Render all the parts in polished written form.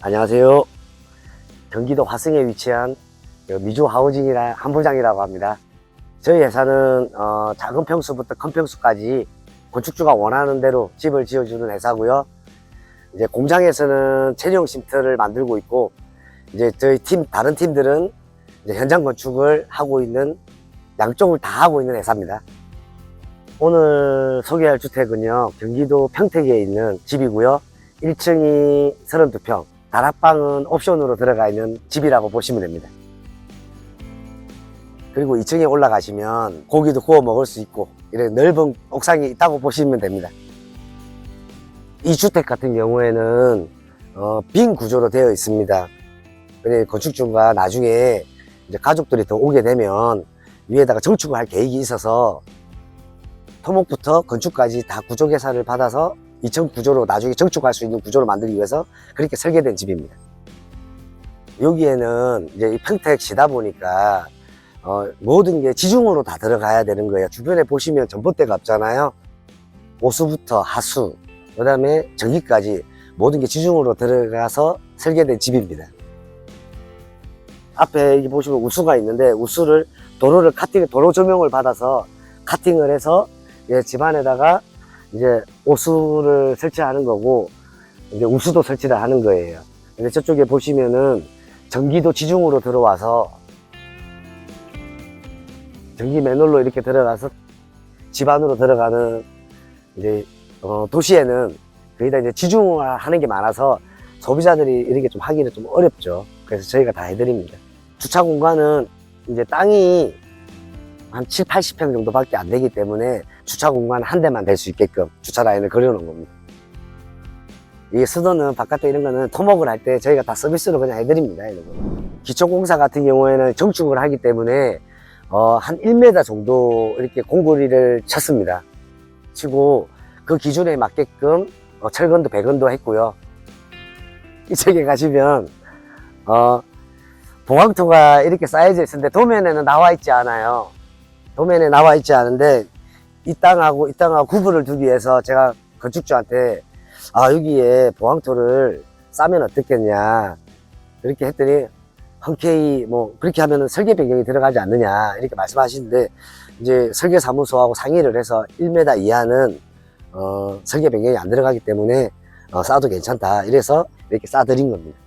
안녕하세요. 경기도 화성에 위치한 미주 하우징이라 한부장이라고 합니다. 저희 회사는 작은 평수부터 큰 평수까지 건축주가 원하는 대로 집을 지어주는 회사고요. 이제 공장에서는 체리형 쉼터를 만들고 있고, 이제 저희 다른 팀들은 이제 현장 건축을 하고 있는, 양쪽을 다 하고 있는 회사입니다. 오늘 소개할 주택은요, 경기도 평택에 있는 집이고요. 1층이 32평, 다락방은 옵션으로 들어가 있는 집이라고 보시면 됩니다. 그리고 2층에 올라가시면 고기도 구워 먹을 수 있고, 이런 넓은 옥상이 있다고 보시면 됩니다. 이 주택 같은 경우에는 빈 구조로 되어 있습니다. 건축주가 나중에 이제 가족들이 더 오게 되면 위에다가 정축을 할 계획이 있어서 토목부터 건축까지 다 구조 개사를 받아서 2층 구조로 나중에 정축할 수 있는 구조로 만들기 위해서 그렇게 설계된 집입니다. 여기에는 이제 이 평택시다 보니까 모든 게 지중으로 다 들어가야 되는 거예요. 주변에 보시면 전봇대가 없잖아요. 오수부터 하수, 그 다음에 전기까지 모든 게 지중으로 들어가서 설계된 집입니다. 앞에 여기 보시면 우수가 있는데, 우수를 도로 조명을 받아서 카팅을 해서 집 안에다가 이제 오수를 설치하는 거고, 이제 우수도 설치를 하는 거예요. 근데 저쪽에 보시면은 전기도 지중으로 들어와서 전기 맨홀로 이렇게 들어가서 집 안으로 들어가는, 이제 도시에는 거의 다 이제 지중화 하는 게 많아서 소비자들이 이렇게 좀 하기는 좀 어렵죠. 그래서 저희가 다 해드립니다. 주차 공간은 이제 땅이 한 7, 80평 정도밖에 안 되기 때문에 주차 공간 한 대만 될 수 있게끔 주차 라인을 그려놓은 겁니다. 이게 수도는 바깥에 이런 거는 토목을 할 때 저희가 다 서비스로 그냥 해드립니다. 이런 거. 기초공사 같은 경우에는 정축을 하기 때문에 한 1m 정도 이렇게 공구리를 쳤습니다. 치고 그 기준에 맞게끔 철근도 배건도 했고요. 이쪽에 가시면 보강토가 이렇게 쌓여져 있는데 도면에는 나와 있지 않아요. 도면에 나와 있지 않은데 이 땅하고 이 땅하고 구분을 두기 위해서 제가 건축주한테 여기에 보강토를 싸면 어떻겠냐 이렇게 했더니 흔쾌히 뭐 그렇게 하면은 설계 변경이 들어가지 않느냐 이렇게 말씀하시는데, 이제 설계사무소하고 상의를 해서 1m 이하는 설계 변경이 안 들어가기 때문에 싸도 괜찮다 이래서 이렇게 싸드린 겁니다.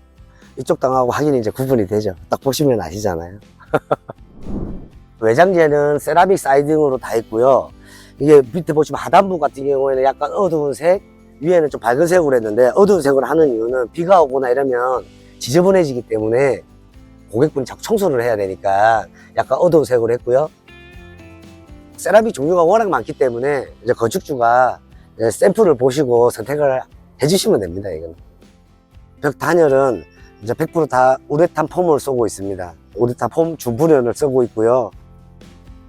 이쪽 땅하고 확인이 이제 구분이 되죠. 딱 보시면 아시잖아요. 외장재는 세라믹 사이딩으로 다 있고요. 이게 밑에 보시면 하단부 같은 경우에는 약간 어두운 색, 위에는 좀 밝은 색으로 했는데, 어두운 색으로 하는 이유는 비가 오거나 이러면 지저분해지기 때문에 고객분이 자꾸 청소를 해야 되니까 약간 어두운 색으로 했고요. 세라믹 종류가 워낙 많기 때문에 이제 건축주가 샘플을 보시고 선택을 해주시면 됩니다. 이건 벽 단열은 이제 100% 다 우레탄 폼을 쓰고 있습니다. 우레탄 폼 중분연을 쓰고 있고요.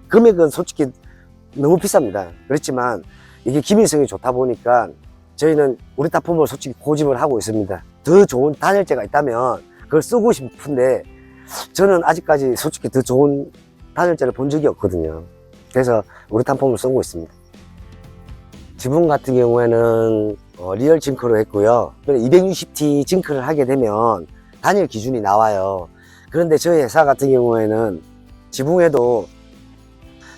금액은 솔직히 너무 비쌉니다. 그렇지만 이게 기민성이 좋다 보니까 저희는 우레탄 폼을 솔직히 고집을 하고 있습니다. 더 좋은 단열재가 있다면 그걸 쓰고 싶은데 저는 아직까지 솔직히 더 좋은 단열재를 본 적이 없거든요. 그래서 우레탄 폼을 쓰고 있습니다. 지붕 같은 경우에는 리얼 징크로 했고요. 260T 징크를 하게 되면 단열 기준이 나와요. 그런데 저희 회사 같은 경우에는 지붕에도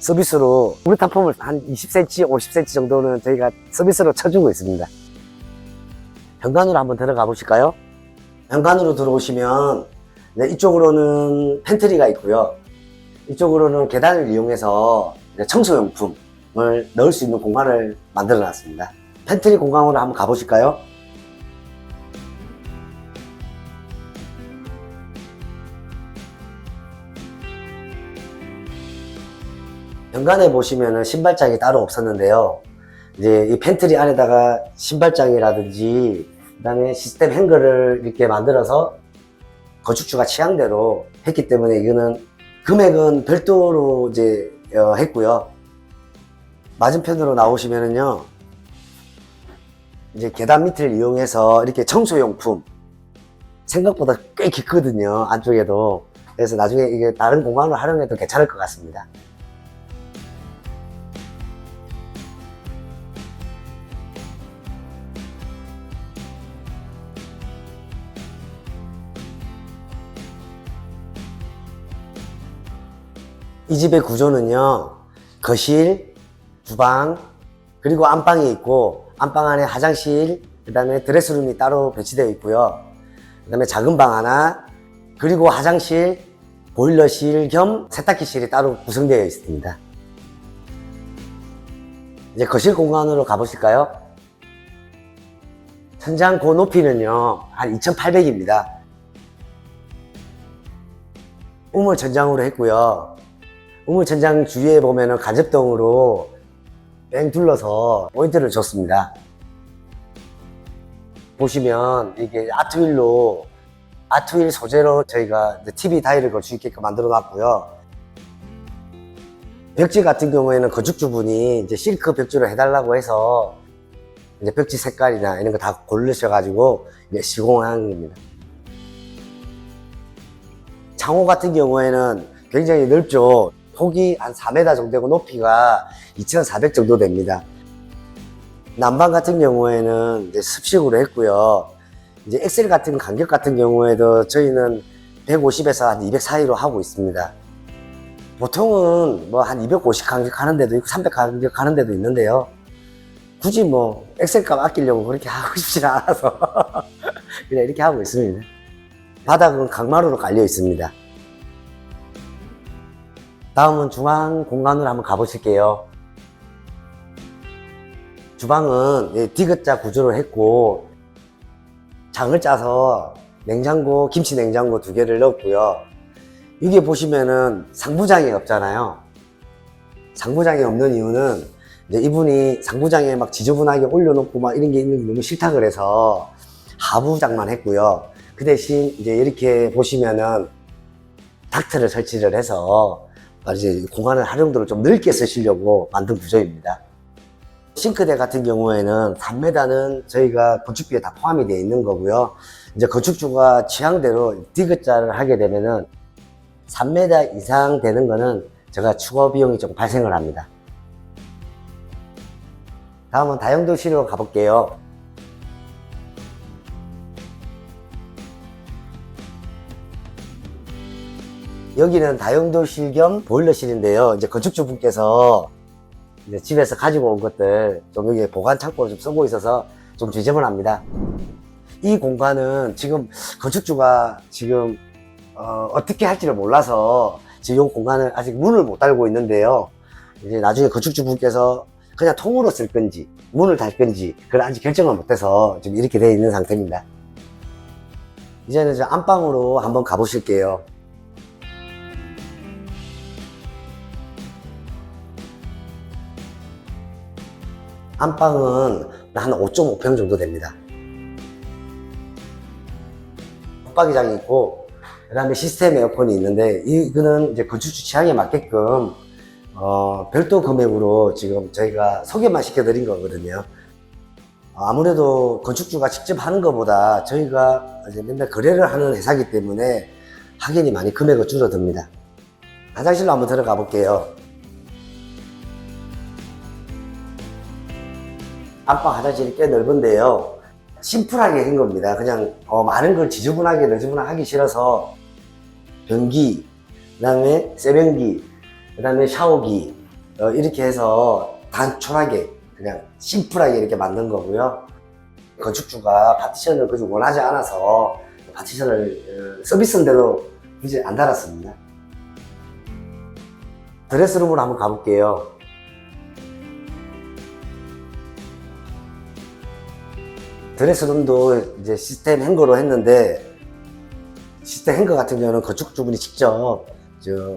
서비스로 우레탄 폼을 한 20cm, 50cm 정도는 저희가 서비스로 쳐주고 있습니다. 현관으로 한번 들어가 보실까요? 현관으로 들어오시면 이쪽으로는 팬트리가 있고요. 이쪽으로는 계단을 이용해서 청소용품을 넣을 수 있는 공간을 만들어 놨습니다. 팬트리 공간으로 한번 가보실까요? 현관에 보시면은 신발장이 따로 없었는데요. 이제 이 팬트리 안에다가 신발장이라든지 그다음에 시스템 행거를 이렇게 만들어서 건축주가 취향대로 했기 때문에 이거는 금액은 별도로 이제 했고요. 맞은편으로 나오시면은요, 이제 계단 밑을 이용해서 이렇게 청소용품, 생각보다 꽤 깊거든요, 안쪽에도. 그래서 나중에 이게 다른 공간으로 활용해도 괜찮을 것 같습니다. 이 집의 구조는요, 거실, 주방, 그리고 안방이 있고, 안방 안에 화장실, 그 다음에 드레스룸이 따로 배치되어 있고요. 그 다음에 작은 방 하나, 그리고 화장실, 보일러실 겸 세탁기실이 따로 구성되어 있습니다. 이제 거실 공간으로 가보실까요? 천장 고 높이는요, 한 2800입니다. 우물 천장으로 했고요. 우물 천장 주위에 보면은 간접등으로 뺑 둘러서 포인트를 줬습니다. 보시면 이게 아트윌 소재로 저희가 TV 타일을 걸 수 있게끔 만들어 놨고요. 벽지 같은 경우에는 건축주분이 이제 실크 벽지로 해달라고 해서 이제 벽지 색깔이나 이런 거 다 고르셔가지고 이제 시공한 겁니다. 창호 같은 경우에는 굉장히 넓죠. 폭이 한 4m 정도 되고 높이가 2400 정도 됩니다. 난방 같은 경우에는 이제 습식으로 했고요. 이제 엑셀 같은 간격 같은 경우에도 저희는 150에서 한 200 사이로 하고 있습니다. 보통은 뭐 한 250 간격 하는 데도 있고 300 간격 하는 데도 있는데요. 굳이 뭐 엑셀 값 아끼려고 그렇게 하고 싶지 않아서 그냥 이렇게 하고 있습니다. 바닥은 강마루로 깔려 있습니다. 다음은 중앙 공간으로 한번 가보실게요. 주방은 디귿자 구조로 했고 장을 짜서 냉장고, 김치 냉장고 2개를 넣었고요. 이게 보시면은 상부장이 없잖아요. 상부장이 없는 이유는 이제 이분이 상부장에 막 지저분하게 올려놓고 막 이런 게 있는 게 너무 싫다 그래서 하부장만 했고요. 그 대신 이제 이렇게 보시면은 닥트를 설치를 해서 이제 공간을 활용도를 좀 넓게 쓰시려고 만든 구조입니다. 싱크대 같은 경우에는 3m는 저희가 건축비에 다 포함이 되어 있는 거고요. 이제 건축주가 취향대로 디귿자를 하게 되면은 3m 이상 되는 거는 제가 추가 비용이 조금 발생을 합니다. 다음은 다용도실로 가볼게요. 여기는 다용도실 겸 보일러실인데요. 이제 건축주분께서 이제 집에서 가지고 온 것들 좀 여기 보관 창고로 좀 쓰고 있어서 좀 지저분합니다. 이 공간은 지금 건축주가 지금 어떻게 할지를 몰라서 지금 이 공간을 아직 문을 못 달고 있는데요. 이제 나중에 건축주분께서 그냥 통으로 쓸 건지 문을 달 건지 그걸 아직 결정을 못해서 지금 이렇게 되어 있는 상태입니다. 이제는 저 안방으로 한번 가보실게요. 안방은 한 5.5평 정도 됩니다. 붙박이장이 있고, 그 다음에 시스템 에어컨이 있는데, 이거는 이제 건축주 취향에 맞게끔, 별도 금액으로 지금 저희가 소개만 시켜드린 거거든요. 아무래도 건축주가 직접 하는 것보다 저희가 이제 맨날 거래를 하는 회사이기 때문에 확연히 많이 금액을 줄어듭니다. 화장실로 한번 들어가 볼게요. 안방 화장실이 꽤 넓은데요. 심플하게 한 겁니다. 그냥 많은 걸 지저분하게 너지분하게 하기 싫어서 변기, 그 다음에 세면기, 그 다음에 샤워기 이렇게 해서 단촐하게 그냥 심플하게 이렇게 만든 거고요. 건축주가 파티션을 그저 원하지 않아서 파티션을 서비스대로 굳이 안 달았습니다. 드레스룸으로 한번 가볼게요. 드레스룸도 이제 시스템 행거로 했는데, 시스템 행거 같은 경우는 건축주분이 직접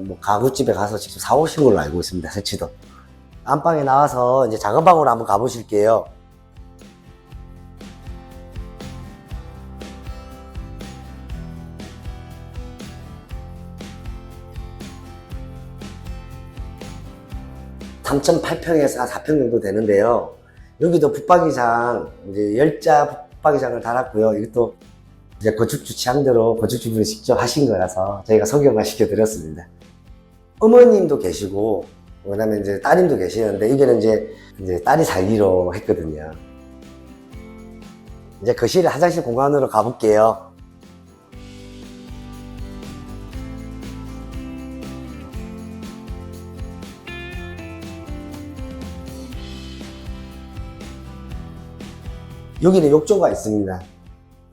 뭐 가구집에 가서 직접 사오신 걸로 알고 있습니다. 설치도. 안방에 나와서 이제 작은 방으로 한번 가보실게요. (3.8평에서) 한 4평 정도 되는데요. 여기도 붙박이장, 이제 열자 붙박이장을 달았고요. 이것도 이제 건축주 취향대로 건축주분이 직접 하신 거라서 저희가 소개만 시켜드렸습니다. 어머님도 계시고, 그 다음에 이제 따님도 계시는데, 이게는 이제 딸이 살기로 했거든요. 이제 거실, 화장실 공간으로 가볼게요. 여기는 욕조가 있습니다.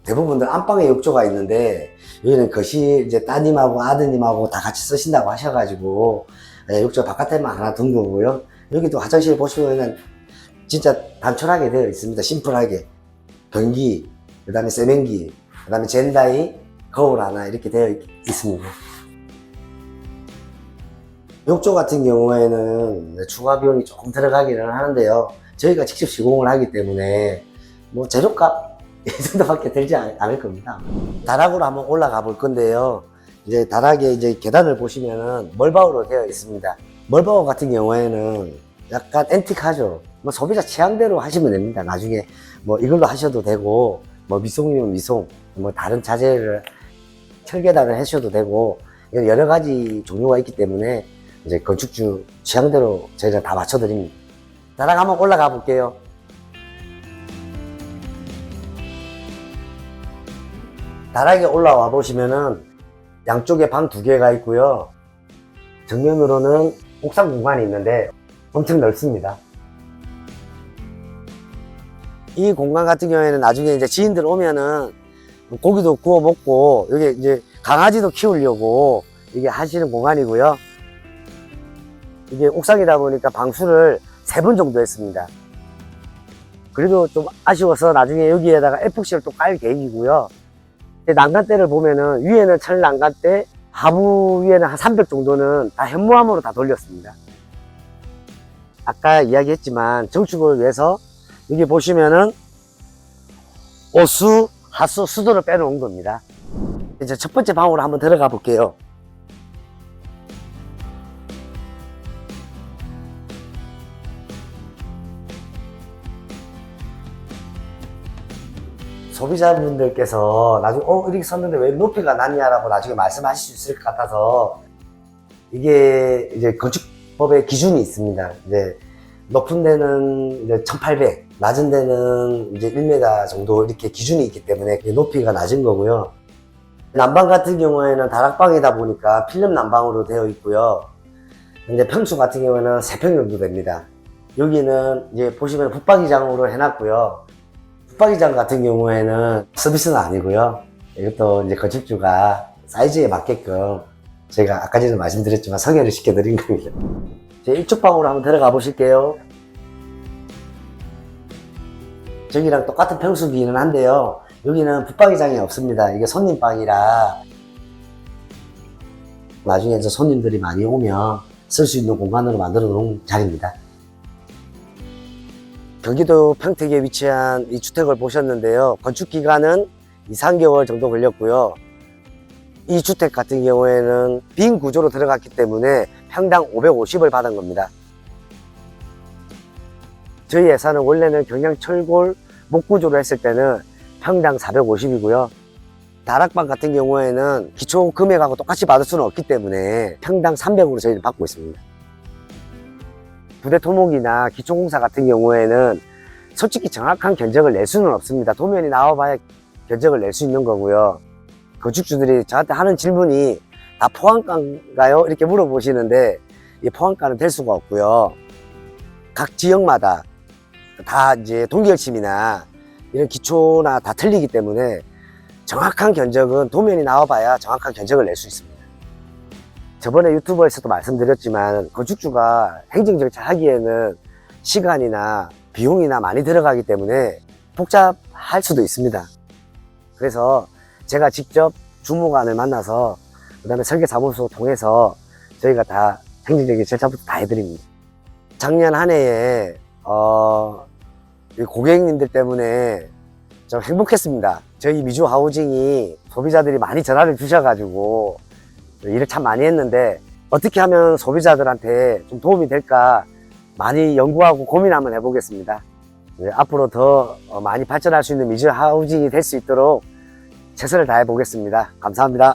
대부분들 안방에 욕조가 있는데 여기는 거실 이제 따님하고 아드님하고 다 같이 쓰신다고 하셔가지고 욕조 바깥에만 하나 둔 거고요. 여기도 화장실 보시면은 진짜 단촐하게 되어 있습니다. 심플하게 변기, 그 다음에 세면기, 그 다음에 젠다이, 거울 하나 이렇게 되어 있습니다. 욕조 같은 경우에는 추가 비용이 조금 들어가기는 하는데요. 저희가 직접 시공을 하기 때문에 뭐 재료값 이 정도밖에 들지 않을 겁니다. 다락으로 한번 올라가 볼 건데요. 이제 다락에 이제 계단을 보시면은 멀바우로 되어 있습니다. 멀바우 같은 경우에는 약간 앤틱하죠. 뭐 소비자 취향대로 하시면 됩니다. 나중에 뭐 이걸로 하셔도 되고, 뭐 미송이면 미송, 뭐 다른 자재를 철계단을 하셔도 되고, 여러 가지 종류가 있기 때문에 이제 건축주 취향대로 저희가 다 맞춰드립니다. 다락 한번 올라가 볼게요. 다락에 올라와 보시면은 양쪽에 방 2개가 있고요. 정면으로는 옥상 공간이 있는데 엄청 넓습니다. 이 공간 같은 경우에는 나중에 이제 지인들 오면은 고기도 구워 먹고 여기 이제 강아지도 키우려고 이게 하시는 공간이고요. 이게 옥상이다 보니까 방수를 3번 정도 했습니다. 그래도 좀 아쉬워서 나중에 여기에다가 에폭시를 또 깔 계획이고요. 난간대를 보면은 위에는 철 난간대, 하부 위에는 한 300 정도는 다 현무암으로 다 돌렸습니다. 아까 이야기했지만 정축을 위해서 여기 보시면은 오수, 하수, 수도를 빼놓은 겁니다. 이제 첫 번째 방으로 한번 들어가 볼게요. 소비자분들께서 나중에 이렇게 썼는데 왜 높이가 낮냐라고 나중에 말씀하실 수 있을 것 같아서 이게 이제 건축법의 기준이 있습니다. 이제 높은 데는 이제 1800, 낮은 데는 이제 1m 정도 이렇게 기준이 있기 때문에 높이가 낮은 거고요. 난방 같은 경우에는 다락방이다 보니까 필름 난방으로 되어 있고요. 근데 평수 같은 경우에는 3평 정도 됩니다. 여기는 이제 보시면 붙박이장으로 해놨고요. 붙박이장 같은 경우에는 서비스는 아니고요. 이것도 이제 건축주가 사이즈에 맞게끔 제가 아까 전에 말씀드렸지만 성형을 시켜드린 겁니다. 이제 이쪽 방으로 한번 들어가 보실게요. 저기랑 똑같은 평수기는 한데요. 여기는 붙박이장이 없습니다. 이게 손님방이라 나중에 이제 손님들이 많이 오면 쓸 수 있는 공간으로 만들어 놓은 자리입니다. 경기도 평택에 위치한 이 주택을 보셨는데요. 건축 기간은 2~3개월 정도 걸렸고요. 이 주택 같은 경우에는 빈 구조로 들어갔기 때문에 평당 550을 받은 겁니다. 저희 예산은 원래는 경량 철골 목구조로 했을 때는 평당 450이고요. 다락방 같은 경우에는 기초 금액하고 똑같이 받을 수는 없기 때문에 평당 300으로 저희는 받고 있습니다. 부대 토목이나 기초공사 같은 경우에는 솔직히 정확한 견적을 낼 수는 없습니다. 도면이 나와봐야 견적을 낼 수 있는 거고요. 건축주들이 저한테 하는 질문이 다 포함가인가요? 이렇게 물어보시는데 이 포함가는 될 수가 없고요. 각 지역마다 다 이제 동결침이나 이런 기초나 다 틀리기 때문에 정확한 견적은 도면이 나와봐야 정확한 견적을 낼 수 있습니다. 저번에 유튜브에서도 말씀드렸지만 건축주가 행정절차 하기에는 시간이나 비용이나 많이 들어가기 때문에 복잡할 수도 있습니다. 그래서 제가 직접 주무관을 만나서 그 다음에 설계사무소 통해서 저희가 다 행정적인 절차부터 다 해드립니다. 작년 한 해에 고객님들 때문에 좀 행복했습니다. 저희 미주 하우징이 소비자들이 많이 전화를 주셔가지고 일을 참 많이 했는데 어떻게 하면 소비자들한테 좀 도움이 될까 많이 연구하고 고민 한번 해보겠습니다. 앞으로 더 많이 발전할 수 있는 미주 하우징이 될 수 있도록 최선을 다해 보겠습니다. 감사합니다.